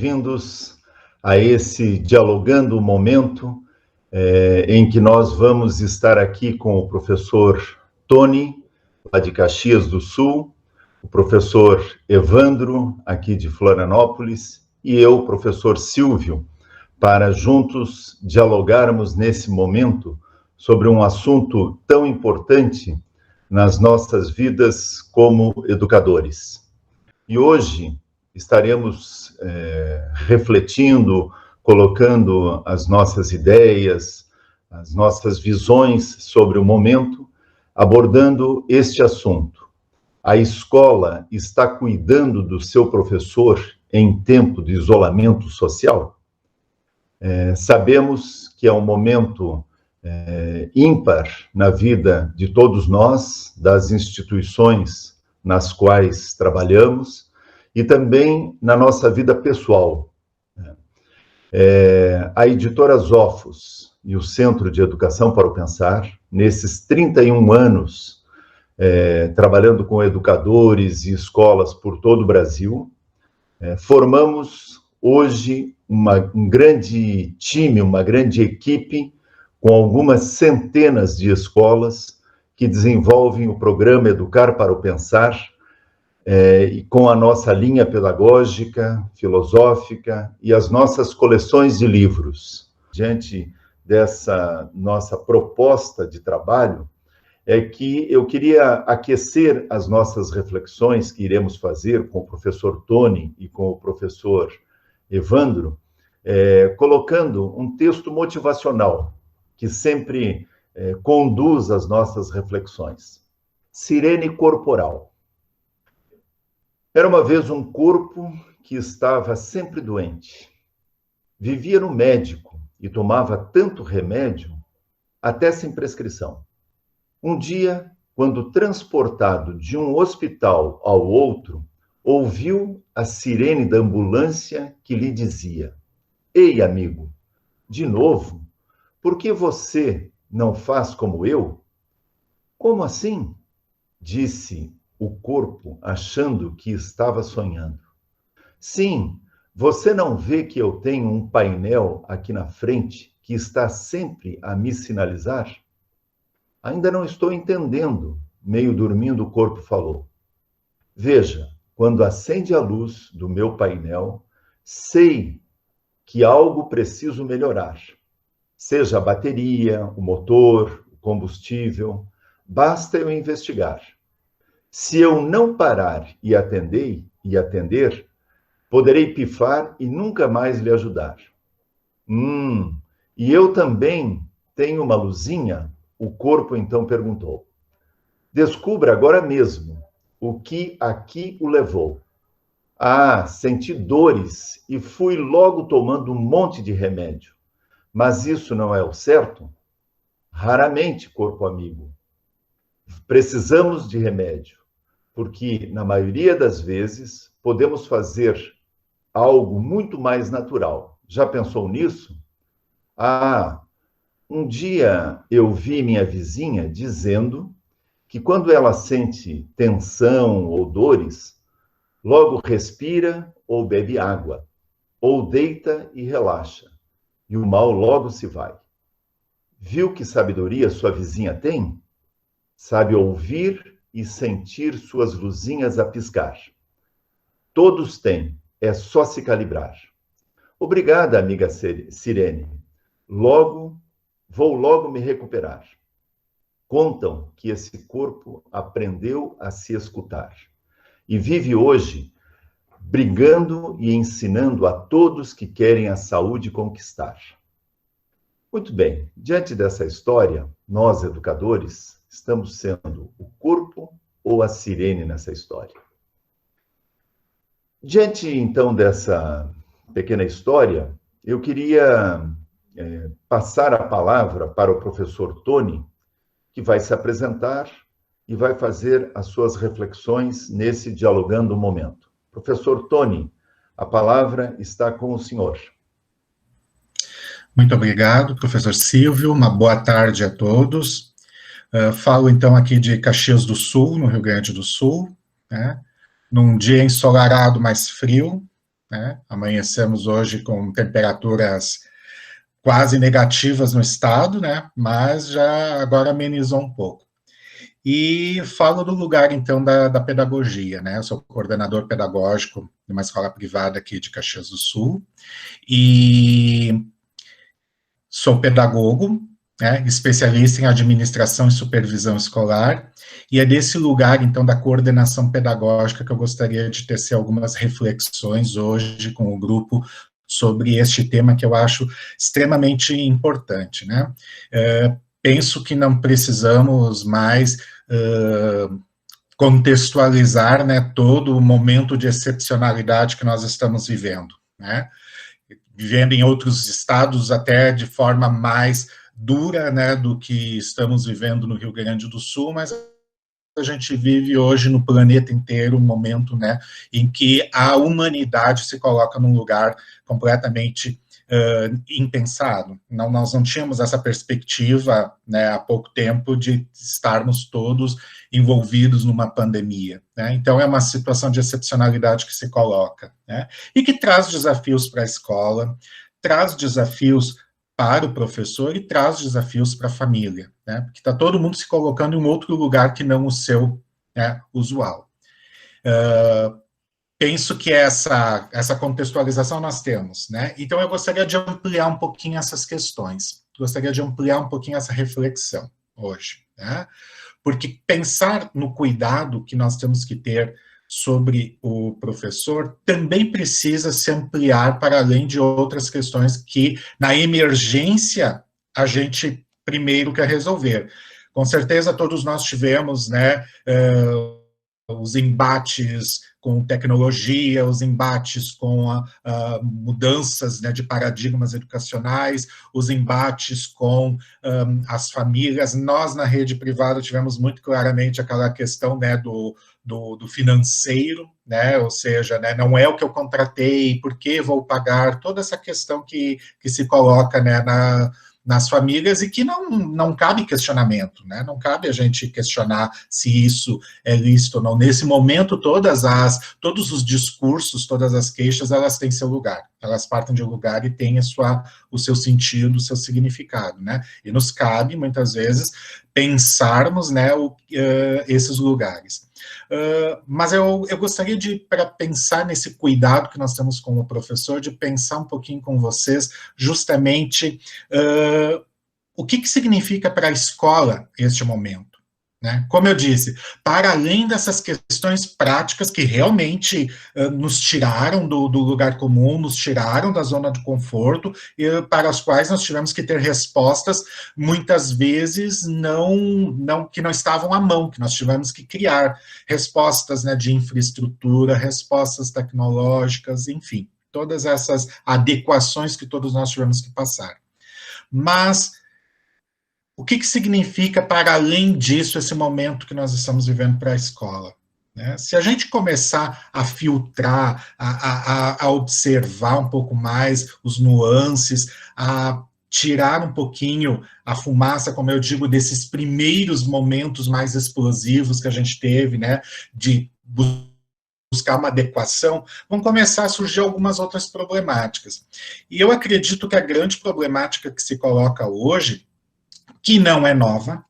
bem-vindos a esse Dialogando o Momento, em que nós vamos estar aqui com o professor Tony, lá de Caxias do Sul, o professor Evandro, aqui de Florianópolis, e eu, professor Silvio, para juntos dialogarmos nesse momento sobre um assunto tão importante nas nossas vidas como educadores. E hoje estaremos refletindo, colocando as nossas ideias, as nossas visões sobre o momento, abordando este assunto. A escola está cuidando do seu professor em tempo de isolamento social? Sabemos que é um momento ímpar na vida de todos nós, das instituições nas quais trabalhamos, e também na nossa vida pessoal. A editora Zófos e o Centro de Educação para o Pensar, nesses 31 anos, trabalhando com educadores e escolas por todo o Brasil, formamos hoje um grande time, uma grande equipe, com algumas centenas de escolas que desenvolvem o programa Educar para o Pensar, e com a nossa linha pedagógica, filosófica e as nossas coleções de livros. Diante dessa nossa proposta de trabalho, é que eu queria aquecer as nossas reflexões que iremos fazer com o professor Tony e com o professor Evandro, colocando um texto motivacional que sempre conduz as nossas reflexões. Sirene corporal. Era uma vez um corpo que estava sempre doente. Vivia no médico e tomava tanto remédio, até sem prescrição. Um dia, quando transportado de um hospital ao outro, ouviu a sirene da ambulância que lhe dizia: "Ei, amigo, de novo? Por que você não faz como eu?" "Como assim?" disse o corpo, achando que estava sonhando. "Sim, você não vê que eu tenho um painel aqui na frente que está sempre a me sinalizar?" "Ainda não estou entendendo", meio dormindo o corpo falou. "Veja, quando acende a luz do meu painel, sei que algo preciso melhorar. Seja a bateria, o motor, o combustível, basta eu investigar. Se eu não parar e atender, poderei pifar e nunca mais lhe ajudar." E eu também tenho uma luzinha?" O corpo então perguntou. "Descubra agora mesmo o que aqui o levou." "Ah, senti dores e fui logo tomando um monte de remédio. Mas isso não é o certo?" "Raramente, corpo amigo. Precisamos de remédio, porque, na maioria das vezes, podemos fazer algo muito mais natural. Já pensou nisso?" "Ah, um dia eu vi minha vizinha dizendo que quando ela sente tensão ou dores, logo respira ou bebe água, ou deita e relaxa, e o mal logo se vai. Viu que sabedoria sua vizinha tem? Sabe ouvir e sentir suas luzinhas a piscar. Todos têm, é só se calibrar. Obrigada, amiga Sirene. Vou logo me recuperar." Contam que esse corpo aprendeu a se escutar e vive hoje brigando e ensinando a todos que querem a saúde conquistar. Muito bem, diante dessa história, nós, educadores, estamos sendo o corpo ou a sirene nessa história? Diante, então, dessa pequena história, eu queria passar a palavra para o professor Tony, que vai se apresentar e vai fazer as suas reflexões nesse Dialogando o Momento. Professor Tony, a palavra está com o senhor. Muito obrigado, professor Silvio. Uma boa tarde a todos. Falo, então, aqui de Caxias do Sul, no Rio Grande do Sul, né? Num dia ensolarado, mais frio, né? Amanhecemos hoje com temperaturas quase negativas no estado, né? Mas já agora amenizou um pouco. E falo do lugar, então, da pedagogia, né? Eu sou coordenador pedagógico de uma escola privada aqui de Caxias do Sul, e sou pedagogo, né, especialista em administração e supervisão escolar, e é desse lugar, então, da coordenação pedagógica que eu gostaria de tecer algumas reflexões hoje com o grupo sobre este tema que eu acho extremamente importante, né? Penso que não precisamos mais contextualizar, né, todo o momento de excepcionalidade que nós estamos vivendo, né? Vivendo em outros estados até de forma mais dura, né, do que estamos vivendo no Rio Grande do Sul, mas a gente vive hoje no planeta inteiro um momento, né, em que a humanidade se coloca num lugar completamente impensado. Nós não tínhamos essa perspectiva, né, há pouco tempo de estarmos todos envolvidos numa pandemia, né? Então é uma situação de excepcionalidade que se coloca, né, e que traz desafios para a escola, traz desafios para o professor e traz desafios para a família, né, porque está todo mundo se colocando em um outro lugar que não o seu, né, usual. Penso que essa contextualização nós temos, né? Então eu gostaria de ampliar um pouquinho essas questões, gostaria de ampliar um pouquinho essa reflexão hoje, né? Porque pensar no cuidado que nós temos que ter sobre o professor também precisa se ampliar para além de outras questões que, na emergência, a gente primeiro quer resolver. Com certeza todos nós tivemos, né, os embates com tecnologia, os embates com mudanças, né, de paradigmas educacionais, os embates com as famílias. Nós, na rede privada, tivemos muito claramente aquela questão, né, do financeiro, né, ou seja, né, não é o que eu contratei, por que vou pagar, toda essa questão que se coloca, né, nas famílias, e que não cabe questionamento, né? Não cabe a gente questionar se isso é lícito ou não. Nesse momento, todos os discursos, todas as queixas, elas têm seu lugar, elas partem de um lugar e têm o seu sentido, o seu significado, né? E nos cabe, muitas vezes, pensarmos, né, esses lugares. Mas eu gostaria para pensar nesse cuidado que nós temos com o professor, de pensar um pouquinho com vocês, justamente, o que significa para a escola este momento, né? Como eu disse, para além dessas questões práticas que realmente nos tiraram do lugar comum, nos tiraram da zona de conforto, e para as quais nós tivemos que ter respostas, muitas vezes que não estavam à mão, que nós tivemos que criar respostas, né, de infraestrutura, respostas tecnológicas, enfim, todas essas adequações que todos nós tivemos que passar. Mas o que significa, para além disso, esse momento que nós estamos vivendo para a escola, né? Se a gente começar a filtrar, a observar um pouco mais os nuances, a tirar um pouquinho a fumaça, como eu digo, desses primeiros momentos mais explosivos que a gente teve, né, de buscar uma adequação, vão começar a surgir algumas outras problemáticas. E eu acredito que a grande problemática que se coloca hoje, que não é nova,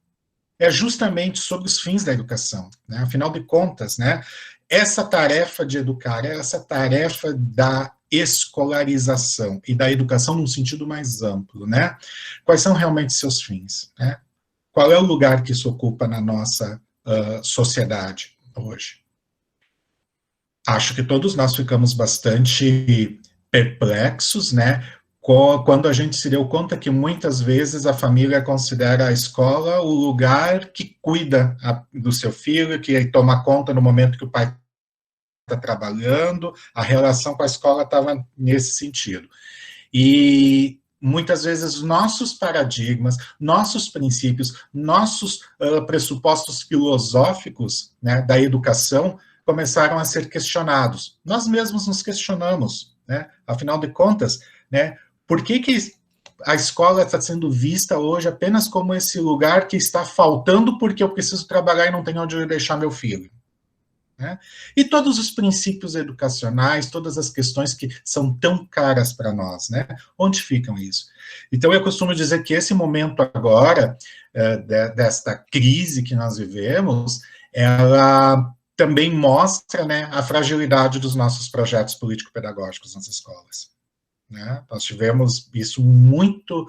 é justamente sobre os fins da educação, né? Afinal de contas, né, essa tarefa de educar, essa tarefa da escolarização e da educação num sentido mais amplo, né? Quais são realmente seus fins, né? Qual é o lugar que isso ocupa na nossa sociedade hoje? Acho que todos nós ficamos bastante perplexos, né, quando a gente se deu conta que muitas vezes a família considera a escola o lugar que cuida do seu filho, que toma conta no momento que o pai está trabalhando, a relação com a escola estava nesse sentido. E muitas vezes nossos paradigmas, nossos princípios, nossos pressupostos filosóficos, né, da educação começaram a ser questionados. Nós mesmos nos questionamos, né? Afinal de contas, né, por que a escola está sendo vista hoje apenas como esse lugar que está faltando porque eu preciso trabalhar e não tenho onde deixar meu filho, né? E todos os princípios educacionais, todas as questões que são tão caras para nós, né? Onde ficam isso? Então, eu costumo dizer que esse momento agora, desta crise que nós vivemos, ela também mostra, né, a fragilidade dos nossos projetos político-pedagógicos nas escolas. Né? Nós tivemos isso muito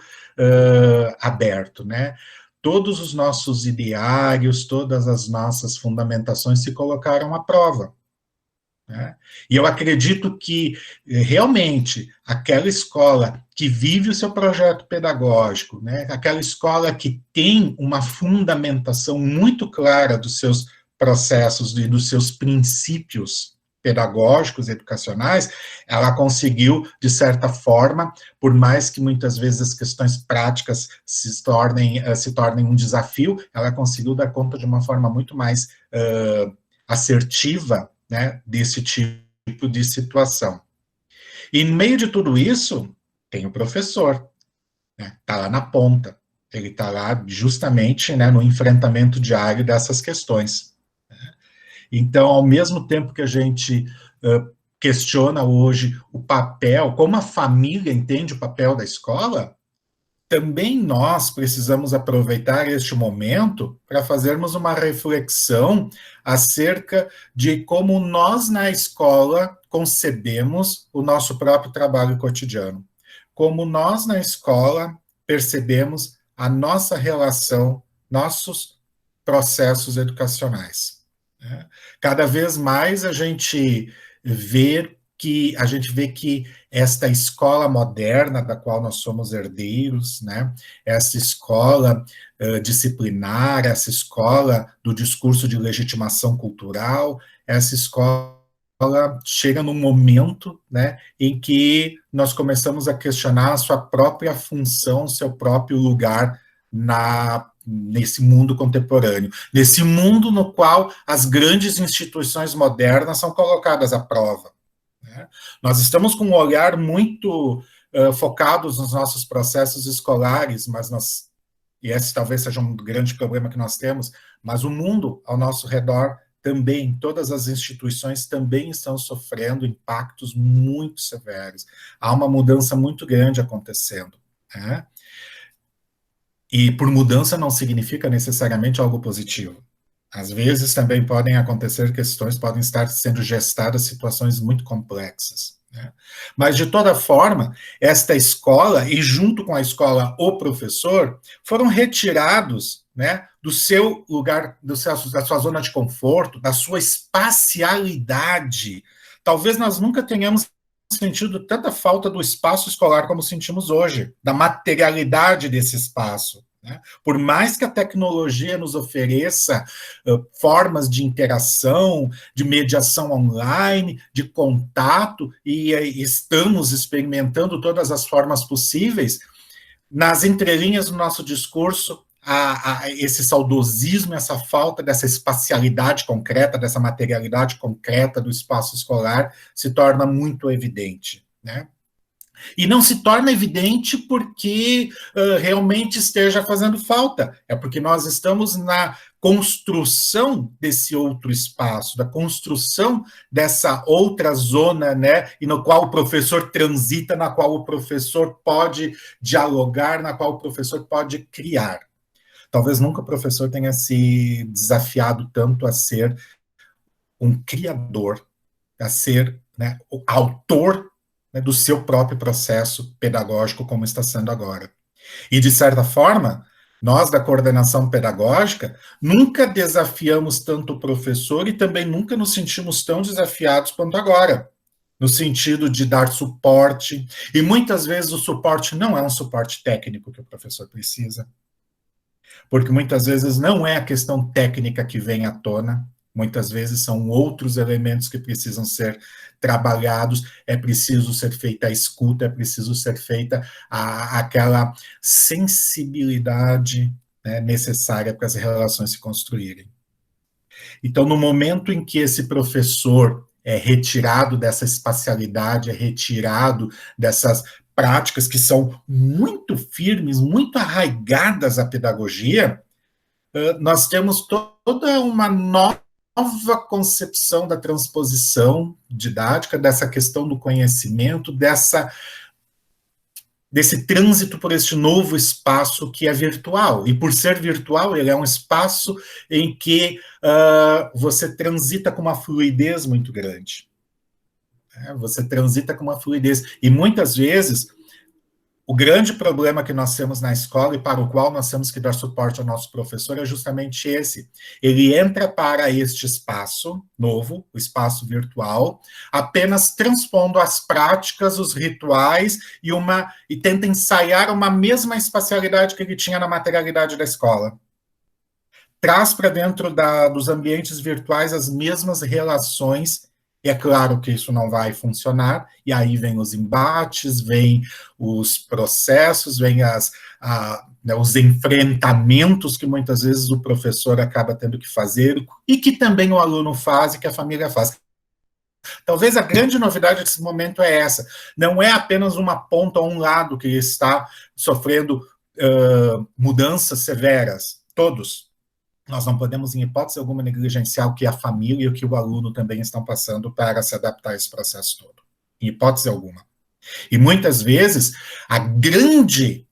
aberto, né? Todos os nossos ideários, todas as nossas fundamentações se colocaram à prova. Né? E eu acredito que, realmente, aquela escola que vive o seu projeto pedagógico, né? Aquela escola que tem uma fundamentação muito clara dos seus processos e dos seus princípios pedagógicos, educacionais, ela conseguiu, de certa forma, por mais que muitas vezes as questões práticas se tornem um desafio, ela conseguiu dar conta de uma forma muito mais assertiva, né, desse tipo de situação. E no meio de tudo isso, tem o professor, né, tá lá na ponta, ele está lá justamente, né, no enfrentamento diário dessas questões. Então, ao mesmo tempo que a gente questiona hoje o papel, como a família entende o papel da escola, também nós precisamos aproveitar este momento para fazermos uma reflexão acerca de como nós na escola concebemos o nosso próprio trabalho cotidiano, como nós na escola percebemos a nossa relação, nossos processos educacionais. Cada vez mais a gente vê que esta escola moderna da qual nós somos herdeiros, né, essa escola disciplinar, essa escola do discurso de legitimação cultural, essa escola chega num momento, né, em que nós começamos a questionar a sua própria função, seu próprio lugar nesse mundo contemporâneo, nesse mundo no qual as grandes instituições modernas são colocadas à prova. Né? Nós estamos com um olhar muito focados nos nossos processos escolares, e esse talvez seja um grande problema que nós temos, mas o mundo ao nosso redor também, todas as instituições também estão sofrendo impactos muito severos. Há uma mudança muito grande acontecendo. Né? E por mudança não significa necessariamente algo positivo. Às vezes também podem acontecer questões, podem estar sendo gestadas situações muito complexas. Né? Mas, de toda forma, esta escola, e junto com a escola o professor, foram retirados, né, do seu lugar, da sua zona de conforto, da sua espacialidade. Talvez nós nunca tenhamos sentido tanta falta do espaço escolar como sentimos hoje, da materialidade desse espaço. Né? Por mais que a tecnologia nos ofereça formas de interação, de mediação online, de contato, e estamos experimentando todas as formas possíveis, nas entrelinhas do nosso discurso, esse saudosismo, essa falta dessa espacialidade concreta, dessa materialidade concreta do espaço escolar se torna muito evidente, né? E não se torna evidente porque realmente esteja fazendo falta, é porque nós estamos na construção desse outro espaço, da construção dessa outra zona, né, e no qual o professor transita, na qual o professor pode dialogar, na qual o professor pode criar. Talvez nunca o professor tenha se desafiado tanto a ser um criador, a ser, né, o autor, né, do seu próprio processo pedagógico, como está sendo agora. E, de certa forma, nós da coordenação pedagógica nunca desafiamos tanto o professor e também nunca nos sentimos tão desafiados quanto agora, no sentido de dar suporte, e muitas vezes o suporte não é um suporte técnico que o professor precisa, porque muitas vezes não é a questão técnica que vem à tona, muitas vezes são outros elementos que precisam ser trabalhados, é preciso ser feita a escuta, é preciso ser feita aquela sensibilidade, né, necessária para as relações se construírem. Então, no momento em que esse professor é retirado dessa espacialidade, é retirado dessas práticas que são muito firmes, muito arraigadas à pedagogia, nós temos toda uma nova nova concepção da transposição didática, dessa questão do conhecimento, desse trânsito por este novo espaço que é virtual. E por ser virtual, ele é um espaço em que você transita com uma fluidez muito grande. Você transita com uma fluidez. E muitas vezes, o grande problema que nós temos na escola e para o qual nós temos que dar suporte ao nosso professor é justamente esse. Ele entra para este espaço novo, o espaço virtual, apenas transpondo as práticas, os rituais e tenta ensaiar uma mesma espacialidade que ele tinha na materialidade da escola. Traz para dentro dos ambientes virtuais as mesmas relações. E é claro que isso não vai funcionar, e aí vem os embates, vem os processos, vem os enfrentamentos que muitas vezes o professor acaba tendo que fazer, e que também o aluno faz e que a família faz. Talvez a grande novidade desse momento é essa, não é apenas uma ponta ou um lado que está sofrendo mudanças severas, todos. Nós não podemos, em hipótese alguma, negligenciar o que a família e o que o aluno também estão passando para se adaptar a esse processo todo. Em hipótese alguma. E muitas vezes, a grande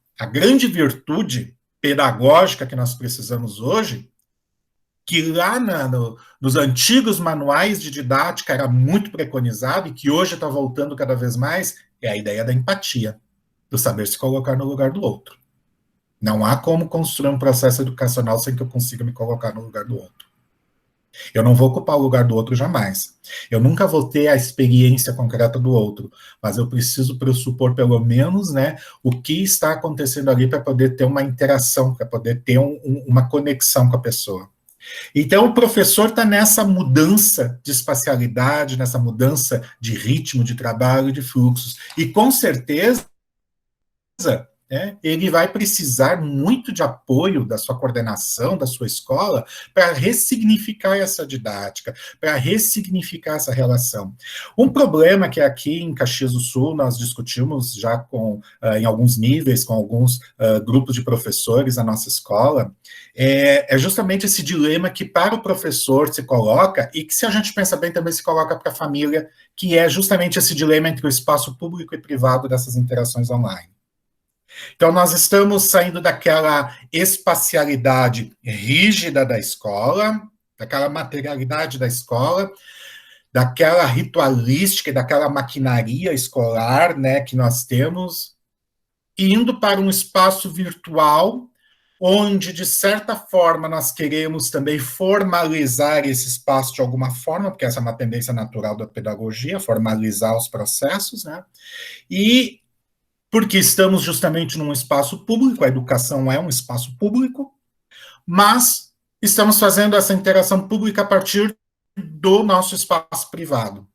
virtude pedagógica que nós precisamos hoje, que lá nos antigos manuais de didática era muito preconizado e que hoje está voltando cada vez mais, é a ideia da empatia, do saber se colocar no lugar do outro. Não há como construir um processo educacional sem que eu consiga me colocar no lugar do outro. Eu não vou ocupar o lugar do outro jamais. Eu nunca vou ter a experiência concreta do outro, mas eu preciso pressupor pelo menos, o que está acontecendo ali para poder ter uma interação, para poder ter uma conexão com a pessoa. Então, o professor está nessa mudança de espacialidade, nessa mudança de ritmo, de trabalho, de fluxos. E, com certeza, ele vai precisar muito de apoio da sua coordenação, da sua escola, para ressignificar essa didática, para ressignificar essa relação. Um problema que aqui em Caxias do Sul nós discutimos já em alguns níveis, com alguns grupos de professores da nossa escola, é justamente esse dilema que para o professor se coloca, e que se a gente pensa bem também se coloca para a família, que é justamente esse dilema entre o espaço público e privado dessas interações online. Então, nós estamos saindo daquela espacialidade rígida da escola, daquela materialidade da escola, daquela ritualística, daquela maquinaria escolar, que nós temos, indo para um espaço virtual, onde, de certa forma, nós queremos também formalizar esse espaço de alguma forma, porque essa é uma tendência natural da pedagogia, formalizar os processos, e porque estamos justamente num espaço público, a educação é um espaço público, mas estamos fazendo essa interação pública a partir do nosso espaço privado,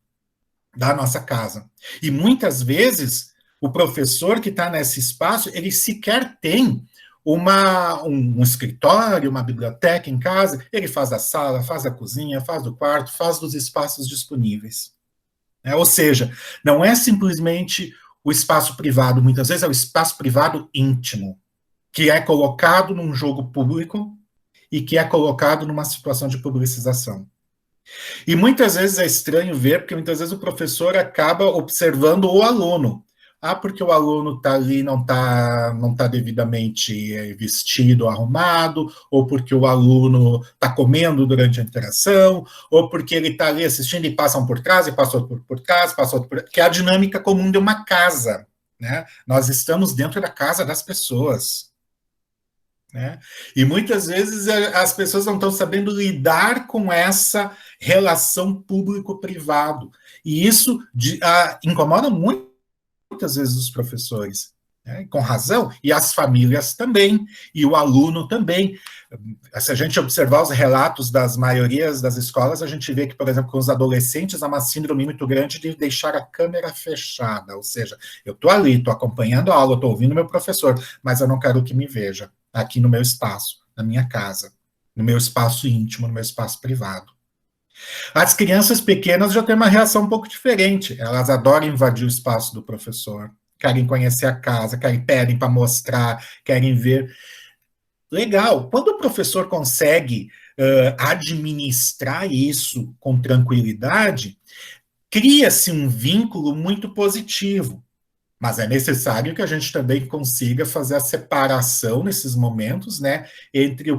da nossa casa. E muitas vezes, o professor que está nesse espaço, ele sequer tem um escritório, uma biblioteca em casa, ele faz a sala, faz a cozinha, faz o quarto, faz dos espaços disponíveis. Ou seja, não é simplesmente o espaço privado, muitas vezes é o espaço privado íntimo, que é colocado num jogo público e que é colocado numa situação de publicização. E muitas vezes é estranho ver, porque muitas vezes o professor acaba observando o aluno. Porque o aluno está ali, não tá devidamente vestido, arrumado, ou porque o aluno está comendo durante a interação, ou porque ele está ali assistindo e passam por trás, e passou por trás, passou por... que é a dinâmica comum de uma casa. Nós estamos dentro da casa das pessoas. E muitas vezes as pessoas não estão sabendo lidar com essa relação público-privado. E isso incomoda muitas vezes os professores, com razão, e as famílias também, e o aluno também. Se a gente observar os relatos das maiorias das escolas, a gente vê que, por exemplo, com os adolescentes, há uma síndrome muito grande de deixar a câmera fechada, ou seja, eu estou ali, estou acompanhando a aula, estou ouvindo meu professor, mas eu não quero que me veja aqui no meu espaço, na minha casa, no meu espaço íntimo, no meu espaço privado. As crianças pequenas já têm uma reação um pouco diferente. Elas adoram invadir o espaço do professor, querem conhecer a casa, pedem para mostrar, querem ver. Legal. Quando o professor consegue administrar isso com tranquilidade, cria-se um vínculo muito positivo. Mas é necessário que a gente também consiga fazer a separação nesses momentos, né, entre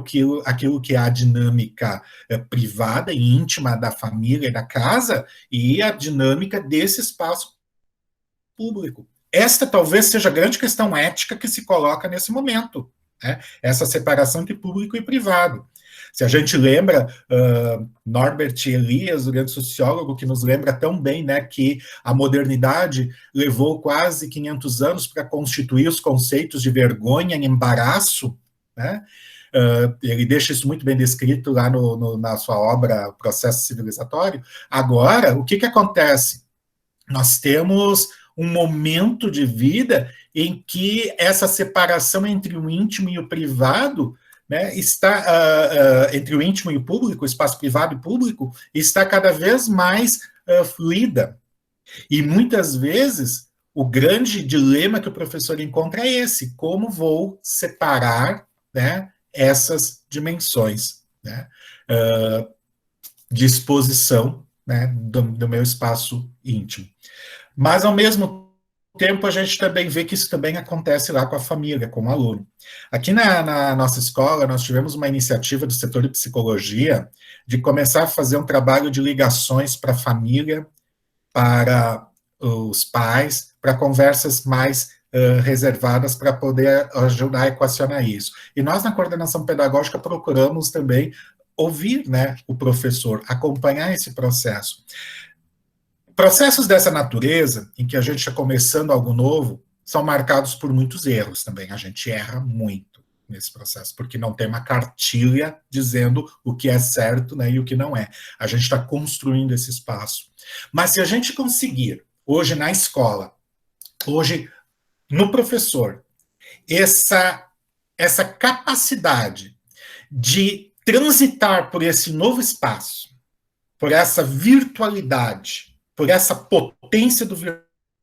aquilo que é a dinâmica privada e íntima da família e da casa e a dinâmica desse espaço público. Esta talvez seja a grande questão ética que se coloca nesse momento, né? Essa separação entre público e privado. Se a gente lembra, Norbert Elias, o grande sociólogo, que nos lembra tão bem, né, que a modernidade levou quase 500 anos para constituir os conceitos de vergonha e embaraço, né? Ele deixa isso muito bem descrito lá na sua obra Processo Civilizatório. Agora, o que acontece? Nós temos um momento de vida em que essa separação entre o íntimo e o privado, né, está entre o íntimo e o público, o espaço privado e público, está cada vez mais fluida. E muitas vezes o grande dilema que o professor encontra é esse: como vou separar, né, essas dimensões, né, de exposição, né, do meu espaço íntimo. Mas, ao mesmo tempo, a gente também vê que isso também acontece lá com a família, com o aluno. Aqui na nossa escola, nós tivemos uma iniciativa do setor de psicologia de começar a fazer um trabalho de ligações para a família, para os pais, para conversas mais reservadas para poder ajudar a equacionar isso. E nós, na coordenação pedagógica, procuramos também ouvir, né, o professor, acompanhar esse processo. Processos dessa natureza, em que a gente está começando algo novo, são marcados por muitos erros também. A gente erra muito nesse processo, porque não tem uma cartilha dizendo o que é certo, né, e o que não é. A gente está construindo esse espaço. Mas se a gente conseguir, hoje na escola, hoje no professor, essa capacidade de transitar por esse novo espaço, por essa virtualidade, por essa potência do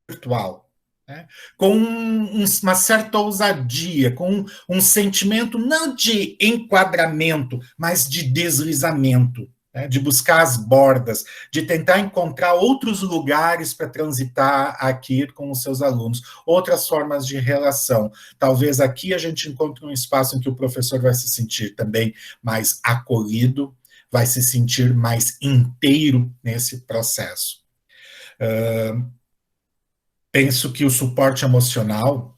virtual, né, com uma certa ousadia, com um sentimento não de enquadramento, mas de deslizamento, né, de buscar as bordas, de tentar encontrar outros lugares para transitar aqui com os seus alunos, outras formas de relação. Talvez aqui a gente encontre um espaço em que o professor vai se sentir também mais acolhido, vai se sentir mais inteiro nesse processo. Penso que o suporte emocional,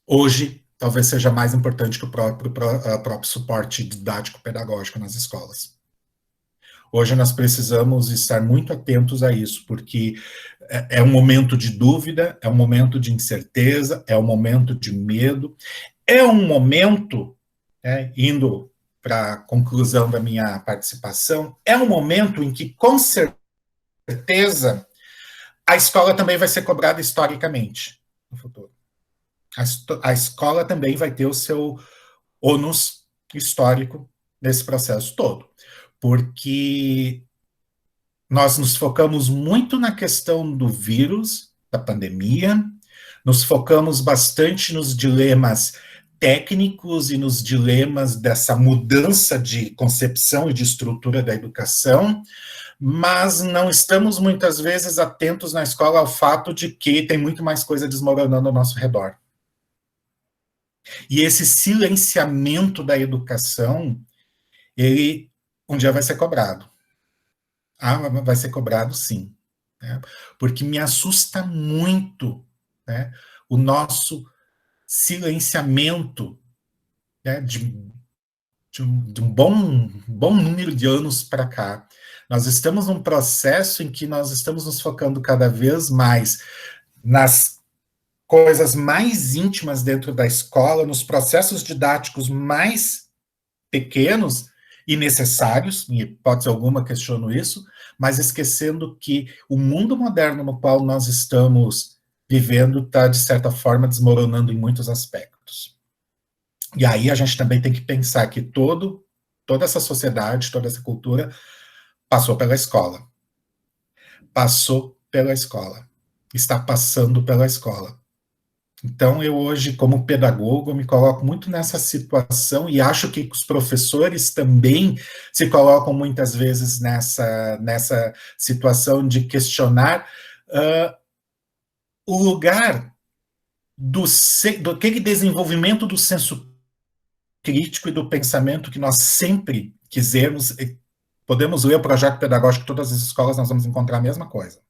hoje, talvez seja mais importante que o próprio suporte didático-pedagógico nas escolas. Hoje nós precisamos estar muito atentos a isso, porque é um momento de dúvida, é um momento de incerteza, é um momento de medo, é um momento, né, indo para a conclusão da minha participação, é um momento em que, com certeza, a escola também vai ser cobrada historicamente no futuro. A escola também vai ter o seu ônus histórico nesse processo todo, porque nós nos focamos muito na questão do vírus, da pandemia, nos focamos bastante nos dilemas técnicos e nos dilemas dessa mudança de concepção e de estrutura da educação, mas não estamos muitas vezes atentos na escola ao fato de que tem muito mais coisa desmoronando ao nosso redor. E esse silenciamento da educação, ele um dia vai ser cobrado. Vai ser cobrado, sim. Né? Porque me assusta muito, né, o nosso silenciamento, né, de um bom número de anos para cá. Nós estamos num processo em que nós estamos nos focando cada vez mais nas coisas mais íntimas dentro da escola, nos processos didáticos mais pequenos e necessários, em hipótese alguma questiono isso, mas esquecendo que o mundo moderno no qual nós estamos vivendo está, de certa forma, desmoronando em muitos aspectos. E aí a gente também tem que pensar que toda essa sociedade, toda essa cultura passou pela escola. Passou pela escola. Está passando pela escola. Então, eu hoje, como pedagogo, me coloco muito nessa situação e acho que os professores também se colocam muitas vezes nessa situação de questionar o lugar do aquele desenvolvimento do senso crítico e do pensamento que nós sempre quisemos. Podemos ler o projeto pedagógico de todas as escolas, nós vamos encontrar a mesma coisa.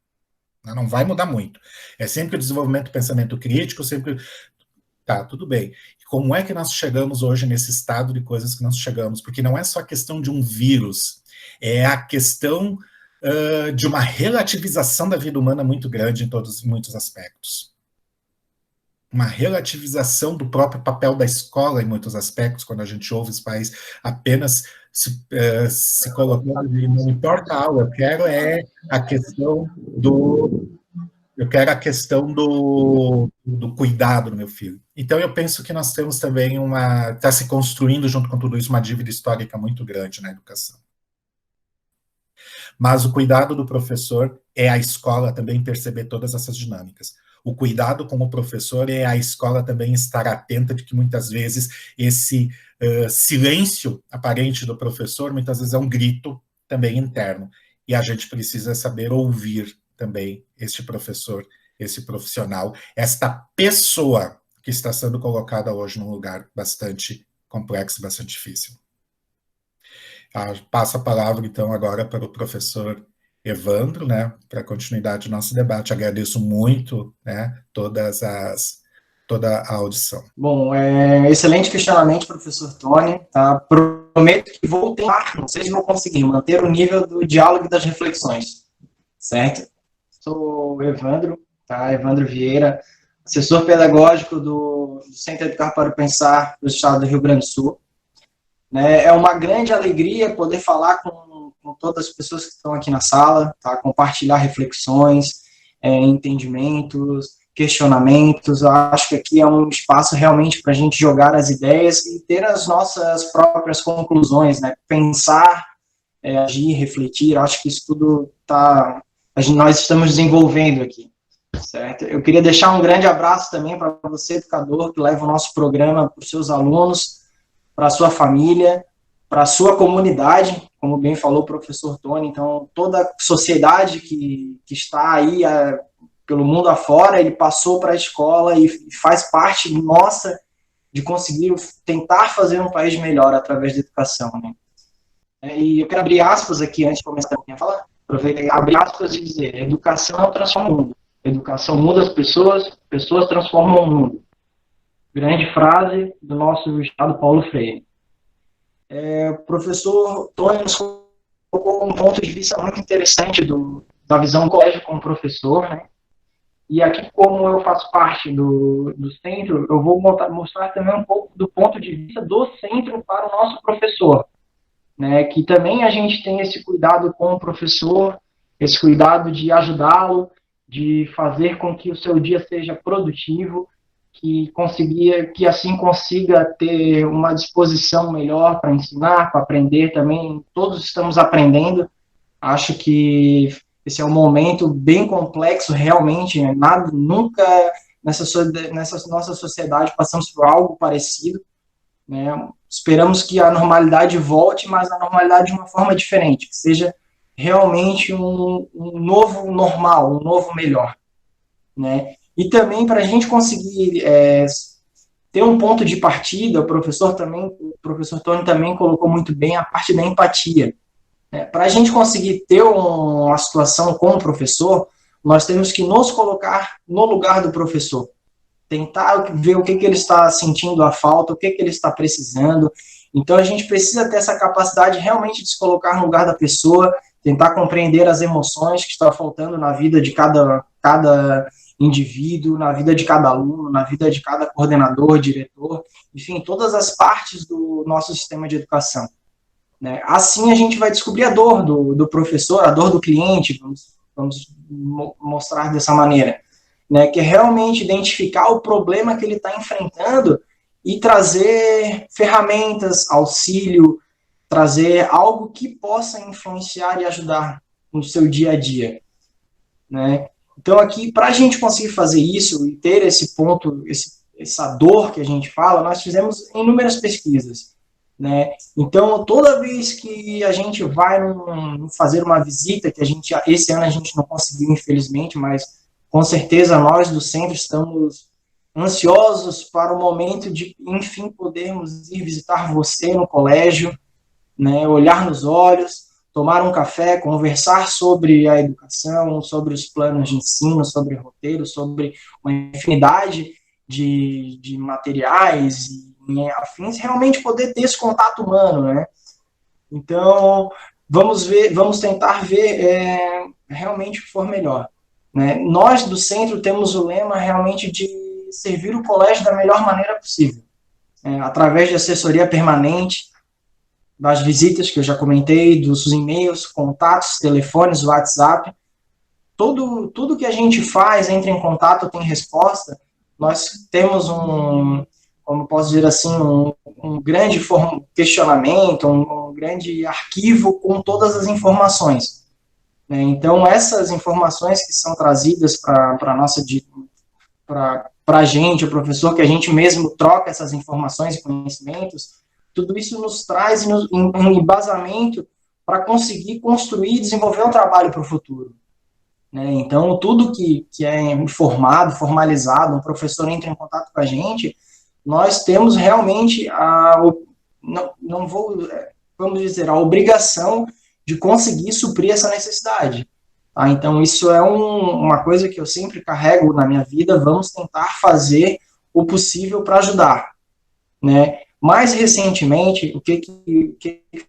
Não vai mudar muito. É sempre o desenvolvimento do pensamento crítico, sempre... Tá, tudo bem. Como é que nós chegamos hoje nesse estado de coisas que nós chegamos? Porque não é só a questão de um vírus, é a questão de uma relativização da vida humana muito grande em muitos aspectos. Uma relativização do próprio papel da escola em muitos aspectos, quando a gente ouve os pais apenas se colocando de não importa a aula, eu quero a questão do cuidado do meu filho. Então, eu penso que nós temos também está se construindo, junto com tudo isso, uma dívida histórica muito grande na educação. Mas o cuidado do professor é a escola também perceber todas essas dinâmicas. O cuidado com o professor é a escola também estar atenta de que muitas vezes esse silêncio aparente do professor, muitas vezes é um grito também interno. E a gente precisa saber ouvir também este professor, esse profissional, esta pessoa que está sendo colocada hoje num lugar bastante complexo, bastante difícil. Passo a palavra, então, agora para o professor Evandro, né, para a continuidade do nosso debate. Agradeço muito, né, toda a audição. Bom, excelente questionamento, professor Tony. Tá? Prometo que vou tentar, não sei se vou conseguir, manter o nível do diálogo e das reflexões, certo? Sou Evandro, tá? Evandro Vieira, assessor pedagógico do Centro Educar para o Pensar do Estado do Rio Grande do Sul. Né? É uma grande alegria poder falar com todas as pessoas que estão aqui na sala, tá? Compartilhar reflexões, entendimentos, questionamentos. Eu acho que aqui é um espaço realmente para a gente jogar as ideias e ter as nossas próprias conclusões, né? Pensar, agir, refletir. Acho que isso tudo nós estamos desenvolvendo aqui, certo? Eu queria deixar um grande abraço também para você, educador, que leva o nosso programa para os seus alunos, para a sua família, para a sua comunidade, como bem falou o professor Tony. Então, toda a sociedade que está aí pelo mundo afora, ele passou para a escola e faz parte nossa de conseguir tentar fazer um país melhor através da educação, né? E eu quero abrir aspas aqui, antes de começar a minha fala, abrir aspas e dizer: educação transforma o mundo, educação muda as pessoas, pessoas transformam o mundo. Grande frase do nosso estado Paulo Freire. O professor Tony nos colocou um ponto de vista muito interessante da visão do colégio como professor, né? E aqui, como eu faço parte do centro, eu vou mostrar também um pouco do ponto de vista do centro para o nosso professor, né? Que também a gente tem esse cuidado com o professor, esse cuidado de ajudá-lo, de fazer com que o seu dia seja produtivo, que assim consiga ter uma disposição melhor para ensinar, para aprender também. Todos estamos aprendendo. Acho que esse é um momento bem complexo, realmente. Nunca nessa nossa sociedade passamos por algo parecido, né? Esperamos que a normalidade volte, mas a normalidade de uma forma diferente, que seja realmente um novo normal, um novo melhor, né? E também para a gente conseguir ter um ponto de partida, o professor Tony também colocou muito bem a parte da empatia. Para a gente conseguir ter uma situação com o professor, nós temos que nos colocar no lugar do professor, tentar ver o que ele está sentindo a falta, o que ele está precisando. Então a gente precisa ter essa capacidade realmente de se colocar no lugar da pessoa, tentar compreender as emoções que estão faltando na vida de cada indivíduo, na vida de cada aluno, na vida de cada coordenador, diretor, enfim, todas as partes do nosso sistema de educação, né? Assim a gente vai descobrir a dor do professor, a dor do cliente, vamos mostrar dessa maneira, né? Que é realmente identificar o problema que ele está enfrentando e trazer ferramentas, auxílio, trazer algo que possa influenciar e ajudar no seu dia a dia, né? Então, aqui, para a gente conseguir fazer isso e ter esse ponto, essa dor que a gente fala, nós fizemos inúmeras pesquisas, né? Então, toda vez que a gente vai fazer uma visita, que esse ano a gente não conseguiu, infelizmente, mas com certeza nós do centro estamos ansiosos para o momento de, enfim, podermos ir visitar você no colégio, né? Olhar nos olhos, tomar um café, conversar sobre a educação, sobre os planos de ensino, sobre roteiro, sobre uma infinidade de materiais e afins, realmente poder ter esse contato humano, né? Então, vamos tentar ver realmente o que for melhor, né? Nós do centro temos o lema realmente de servir o colégio da melhor maneira possível, através de assessoria permanente, das visitas que eu já comentei, dos e-mails, contatos, telefones, WhatsApp, tudo que a gente faz, entra em contato, tem resposta. Nós temos como posso dizer assim, um grande questionamento, um grande arquivo com todas as informações, né? Então, essas informações que são trazidas para a gente, o professor, que a gente mesmo troca essas informações e conhecimentos, tudo isso nos traz um embasamento para conseguir construir e desenvolver um trabalho para o futuro, né? Então, tudo que é formalizado, um professor entra em contato com a gente, nós temos realmente vamos dizer, a obrigação de conseguir suprir essa necessidade. Tá? Então, isso é uma coisa que eu sempre carrego na minha vida, vamos tentar fazer o possível para ajudar, né? Mais recentemente, o que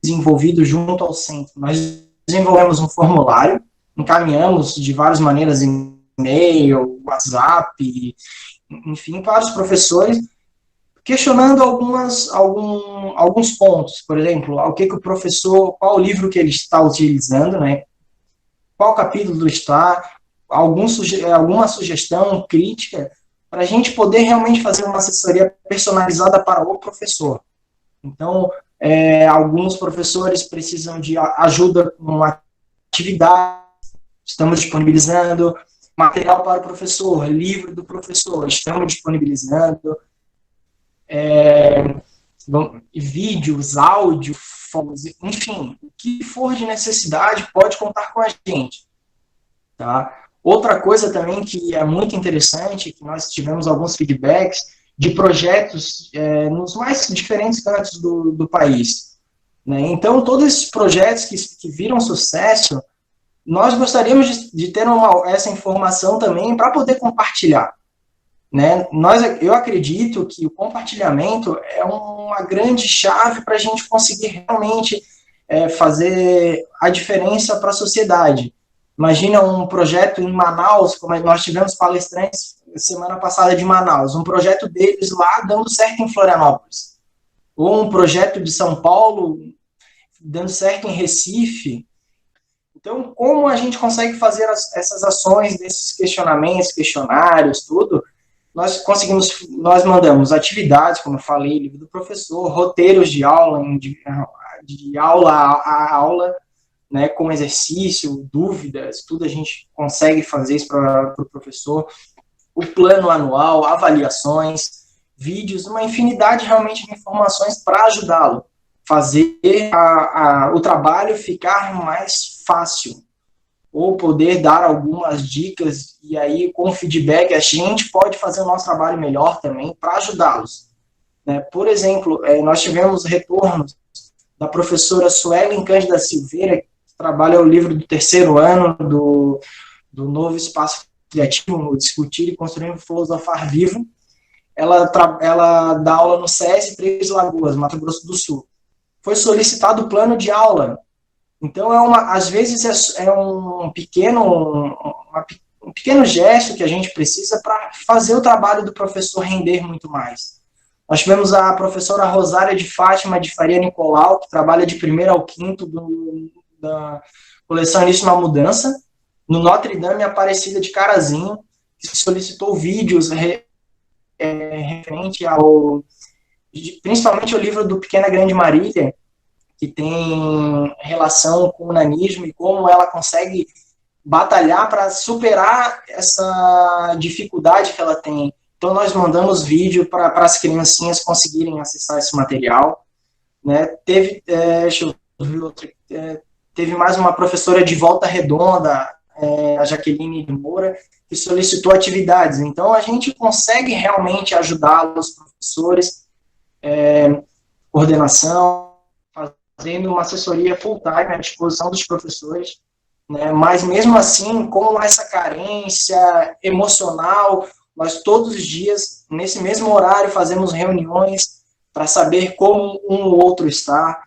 desenvolvido junto ao centro? Nós desenvolvemos um formulário, encaminhamos de várias maneiras, e-mail, WhatsApp, enfim, para os professores, questionando alguns pontos. Por exemplo, o professor, qual o livro que ele está utilizando, né? Qual capítulo está, alguma sugestão, crítica, para a gente poder realmente fazer uma assessoria personalizada para o professor. Então, alguns professores precisam de ajuda com atividade, estamos disponibilizando material para o professor, livro do professor, estamos disponibilizando vídeos, áudio, enfim, o que for de necessidade pode contar com a gente, tá? Outra coisa também que é muito interessante, que nós tivemos alguns feedbacks de projetos nos mais diferentes cantos do país, né? Então, todos esses projetos que viram sucesso, nós gostaríamos de ter essa informação também para poder compartilhar, né? Eu acredito que o compartilhamento é uma grande chave para a gente conseguir realmente fazer a diferença para a sociedade. Imagina um projeto em Manaus, como nós tivemos palestrantes semana passada de Manaus, um projeto deles lá dando certo em Florianópolis, ou um projeto de São Paulo dando certo em Recife. Então, como a gente consegue fazer essas ações, desses questionamentos, questionários, tudo, nós mandamos atividades, como eu falei, livro do professor, roteiros de aula, de aula a aula, né, com exercício, dúvidas, tudo a gente consegue fazer isso para o professor, o plano anual, avaliações, vídeos, uma infinidade realmente de informações para ajudá-lo, fazer o trabalho ficar mais fácil, ou poder dar algumas dicas, e aí com feedback a gente pode fazer o nosso trabalho melhor também para ajudá-los, né? Por exemplo, nós tivemos retornos da professora Suelen Cândida Silveira, que trabalha o livro do 3º ano do Novo Espaço Criativo, Discutir e Construir um Filosofar Vivo. Ela dá aula no SESI Três Lagoas, Mato Grosso do Sul. Foi solicitado o plano de aula. Então, às vezes, é um pequeno gesto que a gente precisa para fazer o trabalho do professor render muito mais. Nós tivemos a professora Rosária de Fátima de Faria Nicolau, que trabalha de 1º ao 5º da coleção Início na Mudança, no Notre Dame Aparecida de Carazinho, que solicitou vídeos referente principalmente o livro do Pequena Grande Marília, que tem relação com o nanismo e como ela consegue batalhar para superar essa dificuldade que ela tem. Então, nós mandamos vídeo para as criancinhas conseguirem acessar esse material. Né? Deixa eu ver outra, teve mais uma professora de Volta Redonda, a Jaqueline de Moura, que solicitou atividades. Então, a gente consegue realmente ajudar os professores, coordenação, fazendo uma assessoria full-time à disposição dos professores, né? Mas, mesmo assim, com essa carência emocional, nós todos os dias, nesse mesmo horário, fazemos reuniões para saber como um ou outro está,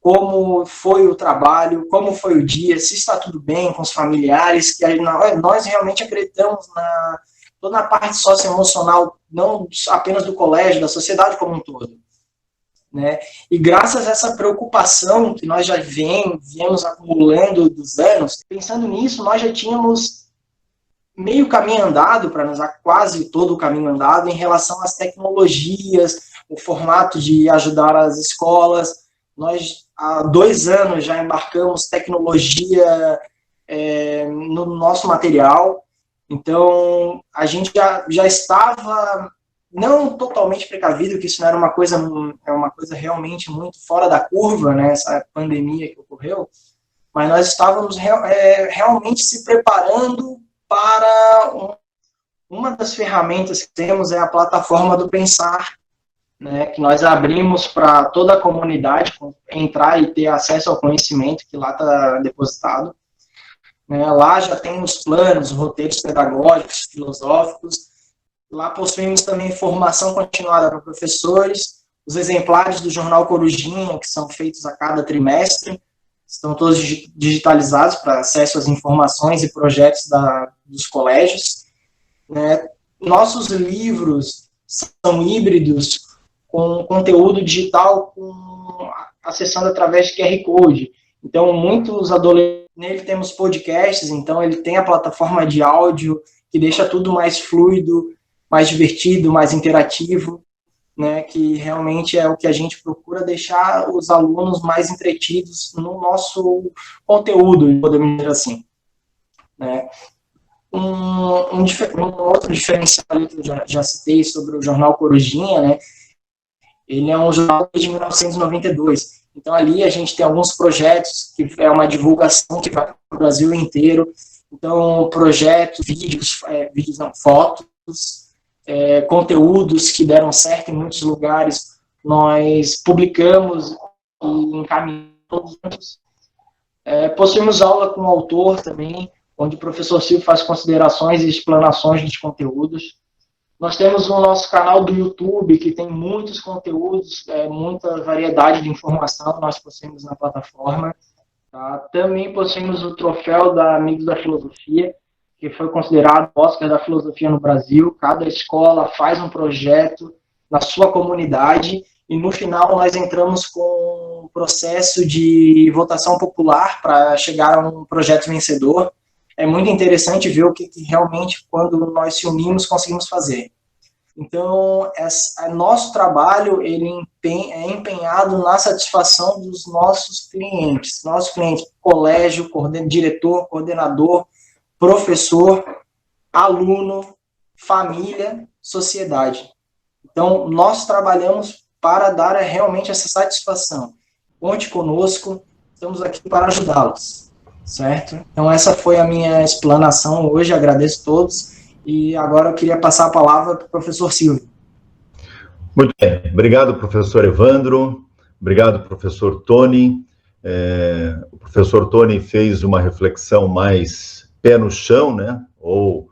como foi o trabalho, como foi o dia, se está tudo bem com os familiares, que nós realmente acreditamos toda a parte socioemocional, não apenas do colégio, da sociedade como um todo. Né? E graças a essa preocupação que nós já viemos acumulando dos anos, pensando nisso, nós já tínhamos meio caminho andado, para nos dar quase todo o caminho andado, em relação às tecnologias, o formato de ajudar as escolas. Nós, há 2 anos, já embarcamos tecnologia no nosso material, então a gente já estava não totalmente precavido, que isso não era uma coisa realmente muito fora da curva, né, essa pandemia que ocorreu, mas nós estávamos realmente se preparando para uma das ferramentas que temos, é a plataforma do Pensar, né, que nós abrimos para toda a comunidade entrar e ter acesso ao conhecimento que lá está depositado. Né, lá já tem os planos, os roteiros pedagógicos, filosóficos. Lá possuímos também formação continuada para professores, os exemplares do Jornal Corujinha, que são feitos a cada trimestre, estão todos digitalizados para acesso às informações e projetos dos colégios. Né. Nossos livros são híbridos, com conteúdo digital, acessando através de QR Code. Então, muitos adolescentes, nele temos podcasts, então ele tem a plataforma de áudio, que deixa tudo mais fluido, mais divertido, mais interativo, né, que realmente é o que a gente procura, deixar os alunos mais entretidos no nosso conteúdo, podemos dizer assim. Né. Um outro diferencial que eu já citei sobre o Jornal Corujinha, né, ele é um jornal de 1992. Então, ali a gente tem alguns projetos, que é uma divulgação que vai para o Brasil inteiro. Então, projetos, fotos, conteúdos que deram certo em muitos lugares, nós publicamos e encaminhamos. Possuímos aula com o autor também, onde o professor Silvio faz considerações e explanações dos conteúdos. Nós temos o nosso canal do YouTube, que tem muitos conteúdos, muita variedade de informação que nós possuímos na plataforma. Tá? Também possuímos o troféu da Amigos da Filosofia, que foi considerado o Oscar da Filosofia no Brasil. Cada escola faz um projeto na sua comunidade e, no final, nós entramos com um processo de votação popular para chegar a um projeto vencedor. É muito interessante ver o que realmente, quando nós se unimos, conseguimos fazer. Então, nosso trabalho ele é empenhado na satisfação dos nossos clientes, colégio, diretor, coordenador, professor, aluno, família, sociedade. Então, nós trabalhamos para dar realmente essa satisfação. Conte conosco, estamos aqui para ajudá-los. Certo? Então, essa foi a minha explanação hoje, agradeço a todos, e agora eu queria passar a palavra para o professor Silvio. Muito bem, obrigado, professor Evandro, obrigado, professor Tony. O professor Tony fez uma reflexão mais pé no chão, né? Ou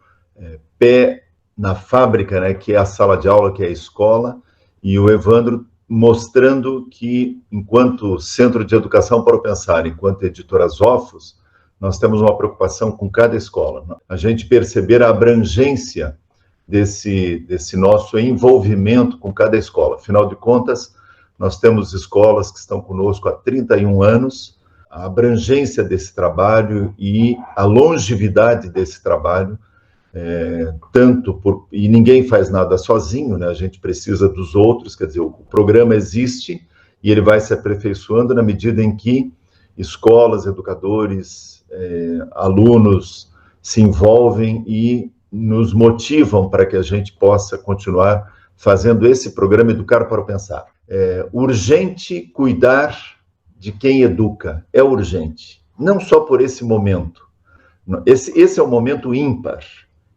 pé na fábrica, né? Que é a sala de aula, que é a escola, e o Evandro mostrando que, enquanto Centro de Educação para o Pensar, enquanto Editoras Ofos, nós temos uma preocupação com cada escola. A gente perceber a abrangência desse nosso envolvimento com cada escola. Afinal de contas, nós temos escolas que estão conosco há 31 anos, a abrangência desse trabalho e a longevidade desse trabalho, e ninguém faz nada sozinho, né? A gente precisa dos outros, quer dizer, o programa existe e ele vai se aperfeiçoando na medida em que escolas, educadores, alunos, se envolvem e nos motivam para que a gente possa continuar fazendo esse programa Educar para o Pensar. É urgente cuidar de quem educa, é urgente. Não só por esse momento. Esse é um momento ímpar,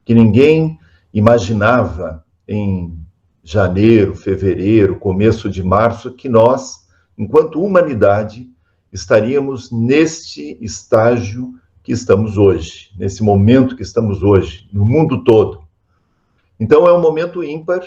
que ninguém imaginava em janeiro, fevereiro, começo de março, que nós, enquanto humanidade, estaríamos neste estágio que estamos hoje, nesse momento que estamos hoje, no mundo todo. Então, é um momento ímpar,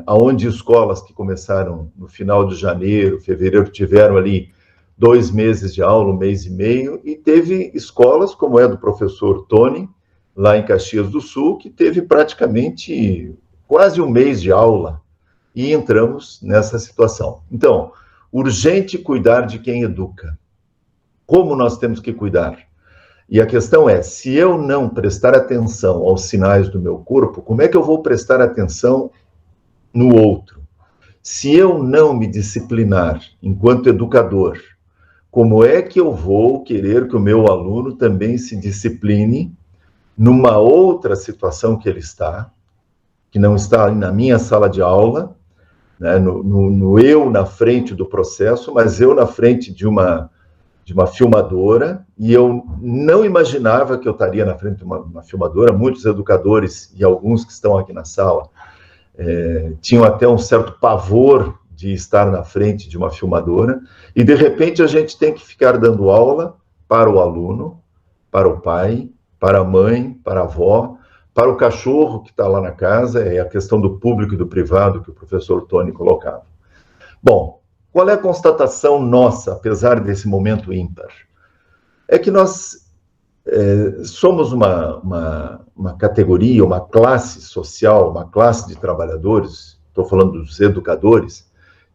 onde escolas que começaram no final de janeiro, fevereiro, tiveram ali 2 meses de aula, 1 mês e meio, e teve escolas, como é do professor Tony, lá em Caxias do Sul, que teve praticamente quase 1 mês de aula, e entramos nessa situação. Então, urgente cuidar de quem educa. Como nós temos que cuidar? E a questão é, se eu não prestar atenção aos sinais do meu corpo, como é que eu vou prestar atenção no outro? Se eu não me disciplinar enquanto educador, como é que eu vou querer que o meu aluno também se discipline numa outra situação que ele está, que não está na minha sala de aula, né, no eu na frente do processo, mas eu na frente de uma filmadora, e eu não imaginava que eu estaria na frente de uma filmadora. Muitos educadores, e alguns que estão aqui na sala, tinham até um certo pavor de estar na frente de uma filmadora, e de repente a gente tem que ficar dando aula para o aluno, para o pai, para a mãe, para a avó, para o cachorro que está lá na casa, é a questão do público e do privado que o professor Tony colocava. Bom, qual é a constatação nossa, apesar desse momento ímpar? É que nós somos uma categoria, uma classe social, uma classe de trabalhadores, estou falando dos educadores,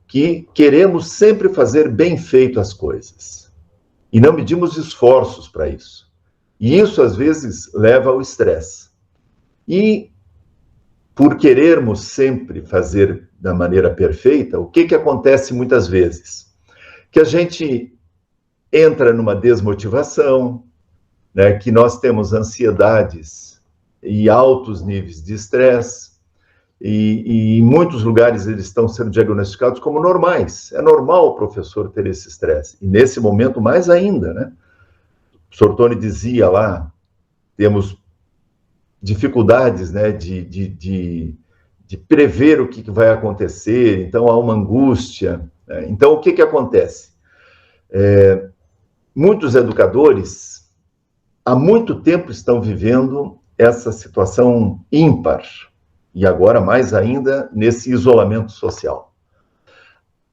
que queremos sempre fazer bem feito as coisas. E não medimos esforços para isso. E isso, às vezes, leva ao estresse. E, por querermos sempre fazer da maneira perfeita, o que acontece muitas vezes? Que a gente entra numa desmotivação, né, que nós temos ansiedades e altos níveis de estresse, e em muitos lugares eles estão sendo diagnosticados como normais. É normal o professor ter esse estresse, e nesse momento mais ainda, né? O professor Tony dizia lá, temos dificuldades, né, de prever o que vai acontecer, então há uma angústia. Né? Então, o que acontece? Muitos educadores, há muito tempo, estão vivendo essa situação ímpar, e agora mais ainda nesse isolamento social.